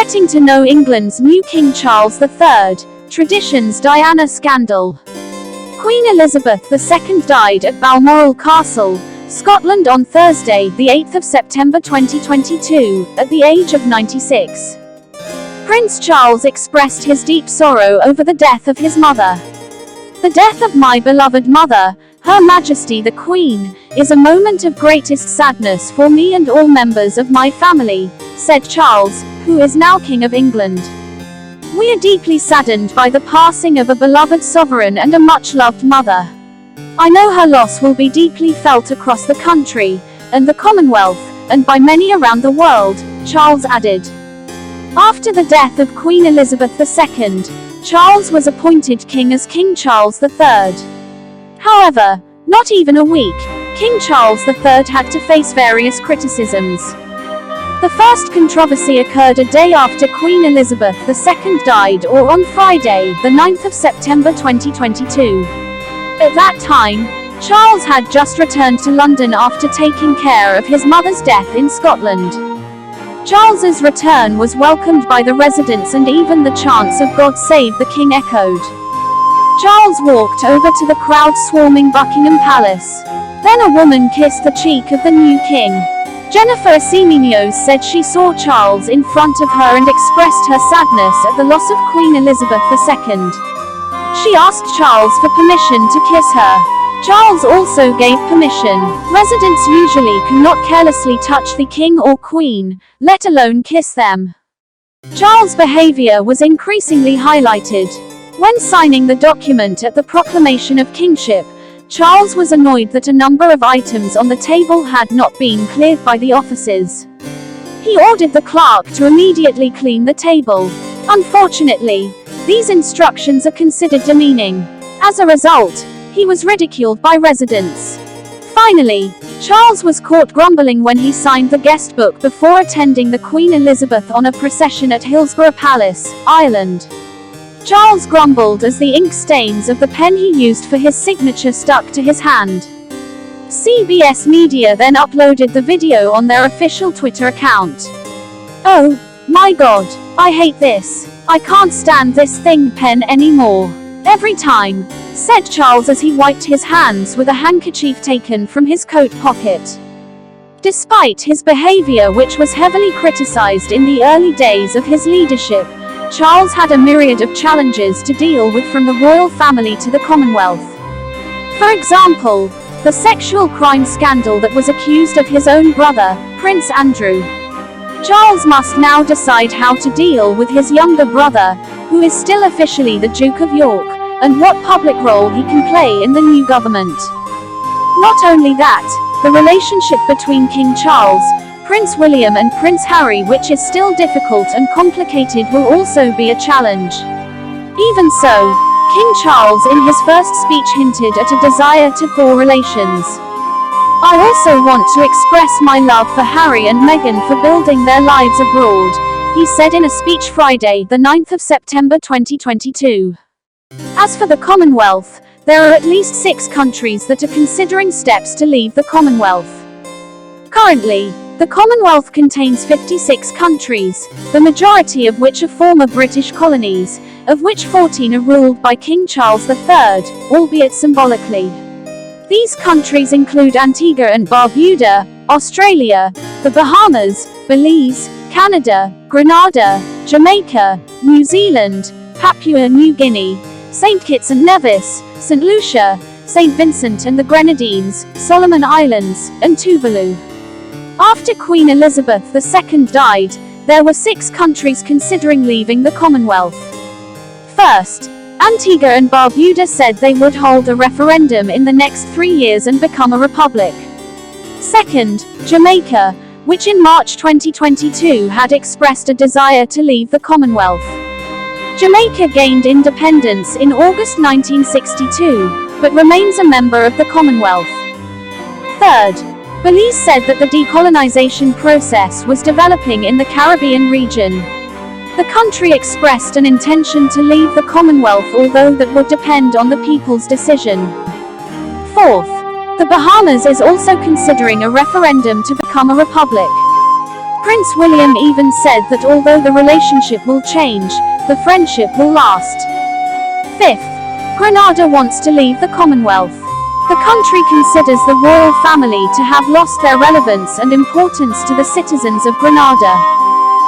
Getting to know England's new King Charles III, Traditions Diana scandal. Queen Elizabeth II died at Balmoral Castle, Scotland on Thursday, the 8th of September 2022, at the age of 96. Prince Charles expressed his deep sorrow over the death of his mother. The death of my beloved mother, Her Majesty the Queen, is a moment of greatest sadness for me and all members of my family, said Charles, who is now King of England. We are deeply saddened by the passing of a beloved sovereign and a much-loved mother. I know her loss will be deeply felt across the country, and the Commonwealth, and by many around the world, Charles added. After the death of Queen Elizabeth II, Charles was appointed king as King Charles III. However, not even a week, King Charles III had to face various criticisms. The first controversy occurred a day after Queen Elizabeth II died, or on Friday, the 9th of September 2022. At that time, Charles had just returned to London after taking care of his mother's death in Scotland. Charles's return was welcomed by the residents, and even the chants of God Save the King echoed. Charles walked over to the crowd swarming Buckingham Palace. Then a woman kissed the cheek of the new king. Jennifer Semenios said she saw Charles in front of her and expressed her sadness at the loss of Queen Elizabeth II. She asked Charles for permission to kiss her. Charles also gave permission. Residents usually cannot carelessly touch the king or queen, let alone kiss them. Charles' behavior was increasingly highlighted. When signing the document at the proclamation of kingship, Charles was annoyed that a number of items on the table had not been cleared by the officers. He ordered the clerk to immediately clean the table. Unfortunately, these instructions are considered demeaning. As a result, he was ridiculed by residents. Finally, Charles was caught grumbling when he signed the guest book before attending the Queen Elizabeth on a procession at Hillsborough Palace, Ireland. Charles grumbled as the ink stains of the pen he used for his signature stuck to his hand. CBS Media then uploaded the video on their official Twitter account. "Oh, my God, I hate this. I can't stand this thing pen anymore. Every time," said Charles as he wiped his hands with a handkerchief taken from his coat pocket. Despite his behavior, which was heavily criticized in the early days of his leadership, Charles had a myriad of challenges to deal with, from the royal family to the Commonwealth. For example, the sexual crime scandal that was accused of his own brother, Prince Andrew. Charles must now decide how to deal with his younger brother, who is still officially the Duke of York, and what public role he can play in the new government. Not only that, the relationship between King Charles, Prince William and Prince Harry, which is still difficult and complicated, will also be a challenge. Even so, King Charles in his first speech hinted at a desire to thaw relations. "I also want to express my love for Harry and Meghan for building their lives abroad," he said in a speech Friday, the 9th of September 2022. As for the Commonwealth, there are at least 6 countries that are considering steps to leave the Commonwealth. Currently, the Commonwealth contains 56 countries, the majority of which are former British colonies, of which 14 are ruled by King Charles III, albeit symbolically. These countries include Antigua and Barbuda, Australia, the Bahamas, Belize, Canada, Grenada, Jamaica, New Zealand, Papua New Guinea, St. Kitts and Nevis, St. Lucia, St. Vincent and the Grenadines, Solomon Islands, and Tuvalu. After Queen Elizabeth II died, there were 6 countries considering leaving the Commonwealth. First, Antigua and Barbuda said they would hold a referendum in the next 3 years and become a republic. Second, Jamaica, which in March 2022 had expressed a desire to leave the Commonwealth. Jamaica gained independence in August 1962, but remains a member of the Commonwealth. Third, Belize said that the decolonization process was developing in the Caribbean region. The country expressed an intention to leave the Commonwealth, although that would depend on the people's decision. Fourth, the Bahamas is also considering a referendum to become a republic. Prince William even said that although the relationship will change, the friendship will last. 5th. Grenada wants to leave the Commonwealth. The country considers the royal family to have lost their relevance and importance to the citizens of Grenada.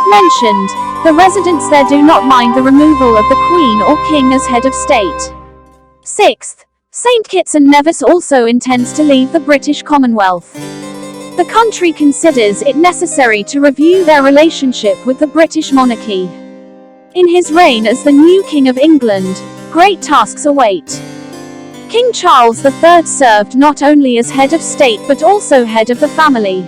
Mentioned, the residents there do not mind the removal of the Queen or King as head of state. 6th. St. Kitts and Nevis also intends to leave the British Commonwealth. The country considers it necessary to review their relationship with the British monarchy. In his reign as the new King of England, great tasks await. King Charles III served not only as head of state but also head of the family.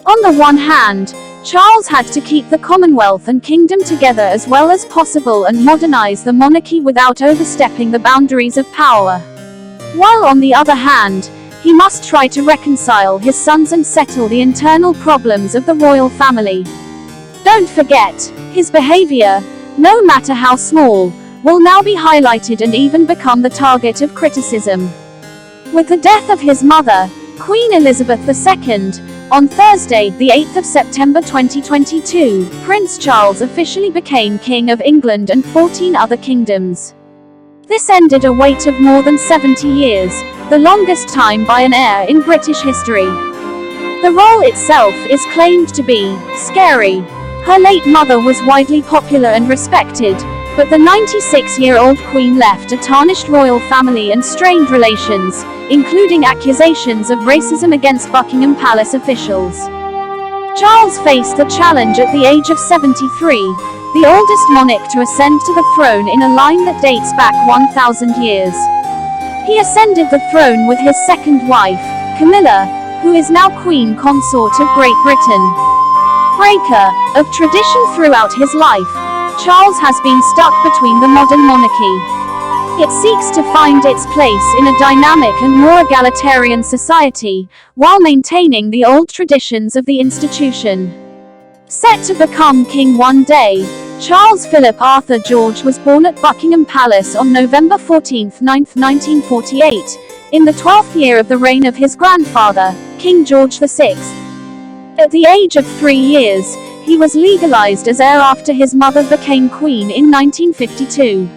On the one hand, Charles had to keep the Commonwealth and kingdom together as well as possible and modernize the monarchy without overstepping the boundaries of power. While on the other hand, he must try to reconcile his sons and settle the internal problems of the royal family. Don't forget, his behavior, no matter how small, will now be highlighted and even become the target of criticism. With the death of his mother, Queen Elizabeth II, on Thursday, the 8th of September 2022, Prince Charles officially became King of England and 14 other kingdoms. This ended a wait of more than 70 years, the longest time by an heir in British history. The role itself is claimed to be scary. Her late mother was widely popular and respected, but the 96-year-old Queen left a tarnished royal family and strained relations, including accusations of racism against Buckingham Palace officials. Charles faced the challenge at the age of 73, the oldest monarch to ascend to the throne in a line that dates back 1,000 years. He ascended the throne with his second wife, Camilla, who is now Queen Consort of Great Britain. Breaker of tradition throughout his life, Charles has been stuck between the modern monarchy. It seeks to find its place in a dynamic and more egalitarian society, while maintaining the old traditions of the institution. Set to become king one day, Charles Philip Arthur George was born at Buckingham Palace on November 14, 1948, in the 12th year of the reign of his grandfather, King George VI. At the age of 3 years, he was legalized as heir after his mother became queen in 1952.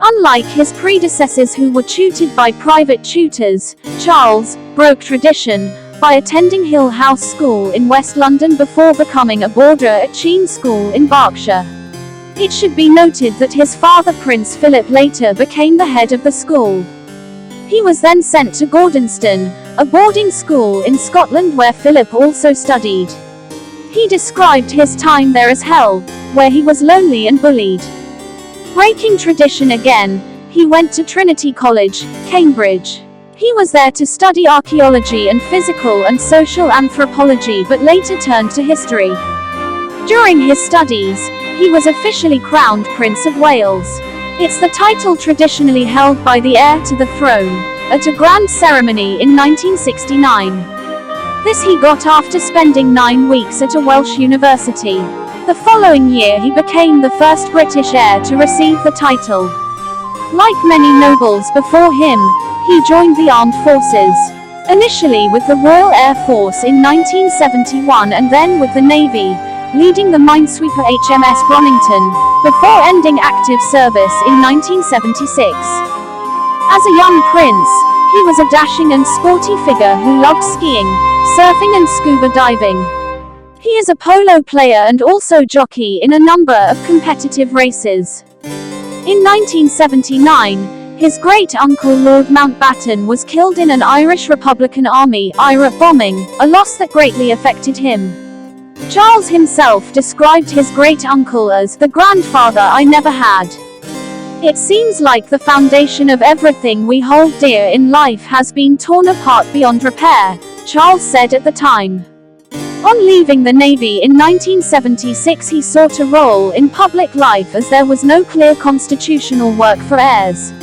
Unlike his predecessors who were tutored by private tutors, Charles broke tradition by attending Hill House School in West London before becoming a boarder at Cheyne School in Berkshire. It should be noted that his father Prince Philip later became the head of the school. He was then sent to Gordonston, a boarding school in Scotland where Philip also studied. He described his time there as hell, where he was lonely and bullied. Breaking tradition again, he went to Trinity College, Cambridge. He was there to study archaeology and physical and social anthropology but later turned to history. During his studies, he was officially crowned Prince of Wales. It's the title traditionally held by the heir to the throne, at a grand ceremony in 1969. This he got after spending 9 weeks at a Welsh university. The following year he became the first British heir to receive the title. Like many nobles before him, he joined the armed forces. Initially with the Royal Air Force in 1971 and then with the Navy, leading the minesweeper HMS Bronington, before ending active service in 1976. As a young prince, he was a dashing and sporty figure who loved skiing, surfing and scuba diving. He is a polo player and also jockey in a number of competitive races. In 1979, his great-uncle Lord Mountbatten was killed in an Irish Republican Army IRA bombing, a loss that greatly affected him. Charles himself described his great-uncle as the grandfather I never had. It seems like the foundation of everything we hold dear in life has been torn apart beyond repair, Charles said at the time. On leaving the Navy in 1976 he sought a role in public life as there was no clear constitutional work for heirs.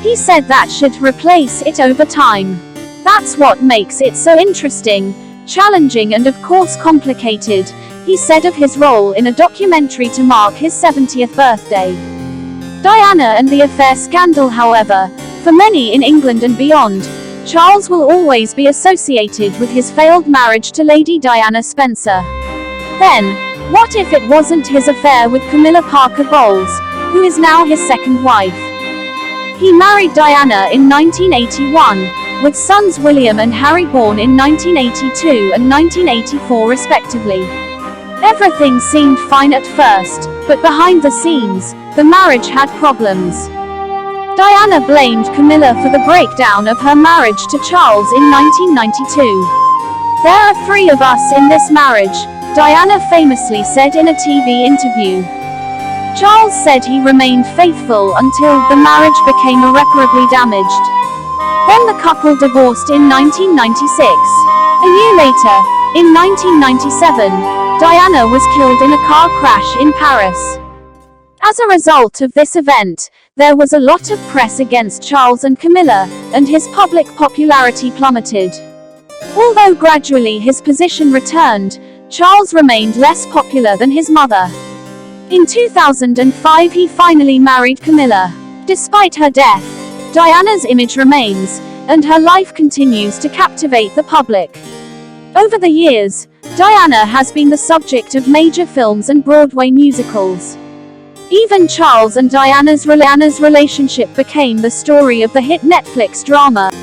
He said that should replace it over time. That's what makes it so interesting, challenging and of course complicated, he said of his role in a documentary to mark his 70th birthday. Diana and the affair scandal, however, for many in England and beyond, Charles will always be associated with his failed marriage to Lady Diana Spencer. Then, what if it wasn't his affair with Camilla Parker Bowles, who is now his second wife? He married Diana in 1981, with sons William and Harry born in 1982 and 1984 respectively. Everything seemed fine at first, but behind the scenes, the marriage had problems. Diana blamed Camilla for the breakdown of her marriage to Charles in 1992. "There are three of us in this marriage," Diana famously said in a TV interview. Charles said he remained faithful until the marriage became irreparably damaged. Then the couple divorced in 1996. A year later, in 1997, Diana was killed in a car crash in Paris. As a result of this event, there was a lot of press against Charles and Camilla, and his public popularity plummeted. Although gradually his position returned, Charles remained less popular than his mother. In 2005 he finally married Camilla. Despite her death, Diana's image remains, and her life continues to captivate the public. Over the years, Diana has been the subject of major films and Broadway musicals. Even Charles and Diana's relationship became the story of the hit Netflix drama.